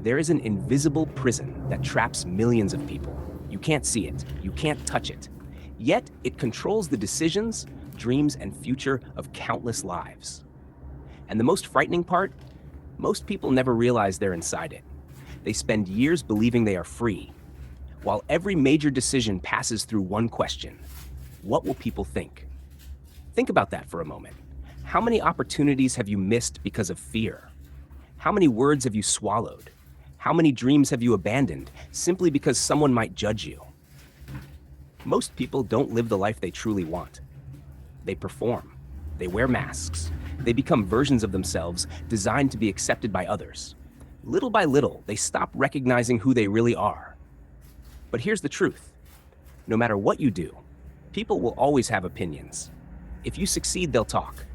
There is an invisible prison that traps millions of people. You can't see it, you can't touch it. Yet it controls the decisions, dreams, and future of countless lives. And the most frightening part? Most people never realize they're inside it. They spend years believing they are free, while every major decision passes through one question: what will people think? Think about that for a moment. How many opportunities have you missed because of fear? How many words have you swallowed? How many dreams have you abandoned simply because someone might judge you? Most people don't live the life they truly want. They perform. They wear masks. They become versions of themselves designed to be accepted by others. Little by little, they stop recognizing who they really are. But here's the truth. No matter what you do, people will always have opinions. If you succeed, they'll talk.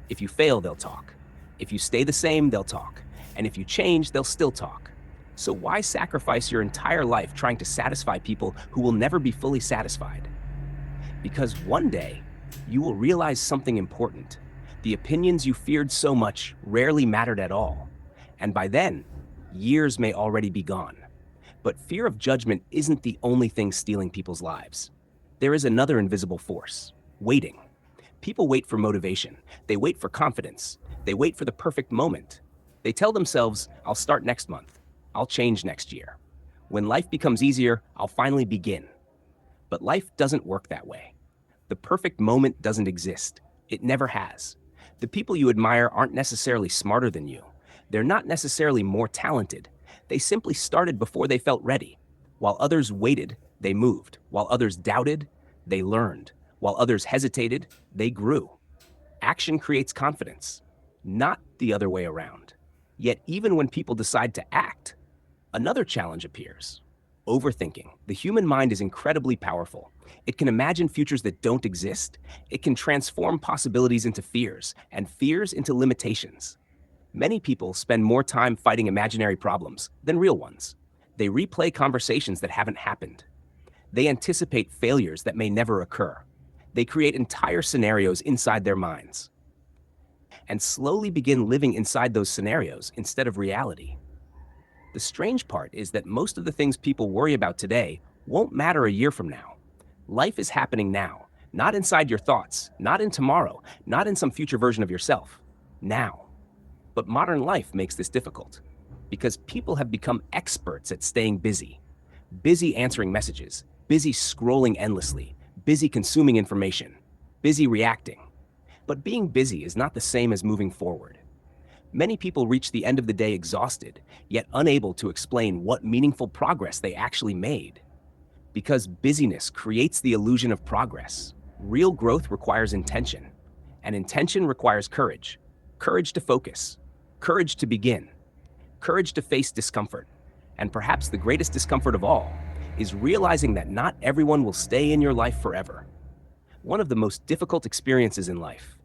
If you fail, they'll talk. If you stay the same, they'll talk. And if you change, they'll still talk. So why sacrifice your entire life trying to satisfy people who will never be fully satisfied? Because one day, you will realize something important. The opinions you feared so much rarely mattered at all. And by then, years may already be gone. But fear of judgment isn't the only thing stealing people's lives. There is another invisible force: waiting. People wait for motivation. They wait for confidence. They wait for the perfect moment. They tell themselves, I'll start next month. I'll change next year. When life becomes easier, I'll finally begin. But life doesn't work that way. The perfect moment doesn't exist. It never has. The people you admire aren't necessarily smarter than you. They're not necessarily more talented. They simply started before they felt ready. While others waited, they moved. While others doubted, they learned. While others hesitated, they grew. Action creates confidence, not the other way around. Yet even when people decide to act, another challenge appears: overthinking. The human mind is incredibly powerful. It can imagine futures that don't exist. It can transform possibilities into fears, and fears into limitations. Many people spend more time fighting imaginary problems than real ones. They replay conversations that haven't happened. They anticipate failures that may never occur. They create entire scenarios inside their minds and slowly begin living inside those scenarios instead of reality. The strange part is that most of the things people worry about today won't matter a year from now. Life is happening now, not inside your thoughts, not in tomorrow, not in some future version of yourself. Now. But modern life makes this difficult because people have become experts at staying busy. Busy answering messages, busy scrolling endlessly, busy consuming information, busy reacting. But being busy is not the same as moving forward. Many people reach the end of the day exhausted, yet unable to explain what meaningful progress they actually made. Because busyness creates the illusion of progress. Real growth requires intention, and intention requires courage. Courage to focus, courage to begin, courage to face discomfort. And perhaps the greatest discomfort of all is realizing that not everyone will stay in your life forever. One of the most difficult experiences in life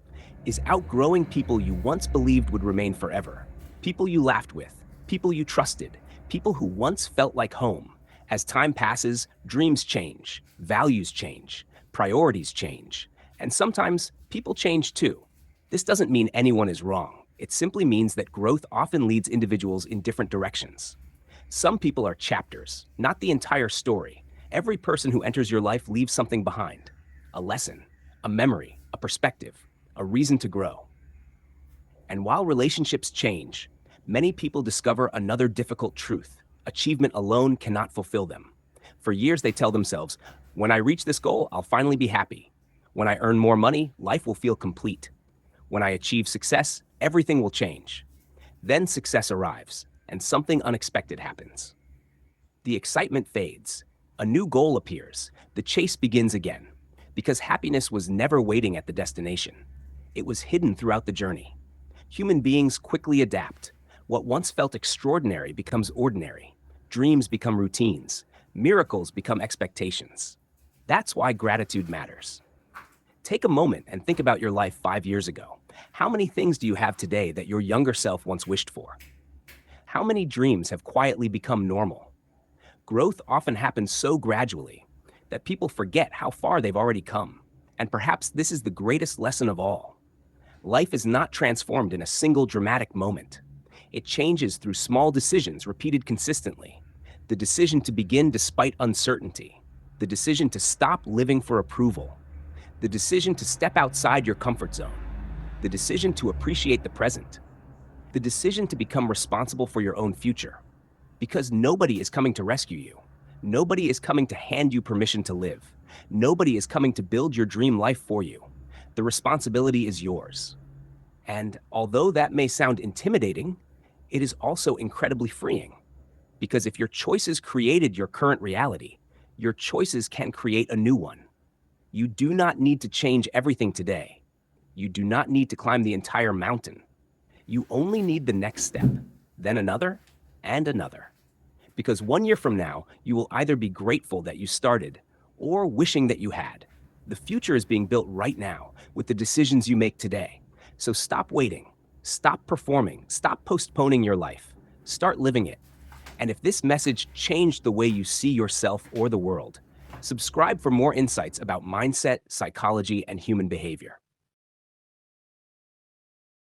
is outgrowing people you once believed would remain forever. People you laughed with, people you trusted, people who once felt like home. As time passes, dreams change, values change, priorities change, and sometimes people change too. This doesn't mean anyone is wrong. It simply means that growth often leads individuals in different directions. Some people are chapters, not the entire story. Every person who enters your life leaves something behind: a lesson, a memory, a perspective, a reason to grow. And while relationships change, many people discover another difficult truth: achievement alone cannot fulfill them. For years they tell themselves, when I reach this goal, I'll finally be happy. When I earn more money, life will feel complete. When I achieve success, everything will change. Then success arrives, and something unexpected happens. The excitement fades. A new goal appears. The chase begins again. Because happiness was never waiting at the destination. It was hidden throughout the journey. Human beings quickly adapt. What once felt extraordinary becomes ordinary. Dreams become routines. Miracles become expectations. That's why gratitude matters. Take a moment and think about your life 5 years ago. How many things do you have today that your younger self once wished for? How many dreams have quietly become normal? Growth often happens so gradually that people forget how far they've already come. And perhaps this is the greatest lesson of all. Life is not transformed in a single dramatic moment. It changes through small decisions repeated consistently. The decision to begin despite uncertainty. The decision to stop living for approval. The decision to step outside your comfort zone. The decision to appreciate the present. The decision to become responsible for your own future. Because nobody is coming to rescue you. Nobody is coming to hand you permission to live. Nobody is coming to build your dream life for you. The responsibility is yours. And although that may sound intimidating, it is also incredibly freeing. Because if your choices created your current reality, your choices can create a new one. You do not need to change everything today. You do not need to climb the entire mountain. You only need the next step, then another, and another. Because 1 year from now, you will either be grateful that you started or wishing that you had. The future is being built right now with the decisions you make today. So stop waiting, stop performing, stop postponing your life, start living it. And if this message changed the way you see yourself or the world, subscribe for more insights about mindset, psychology, and human behavior.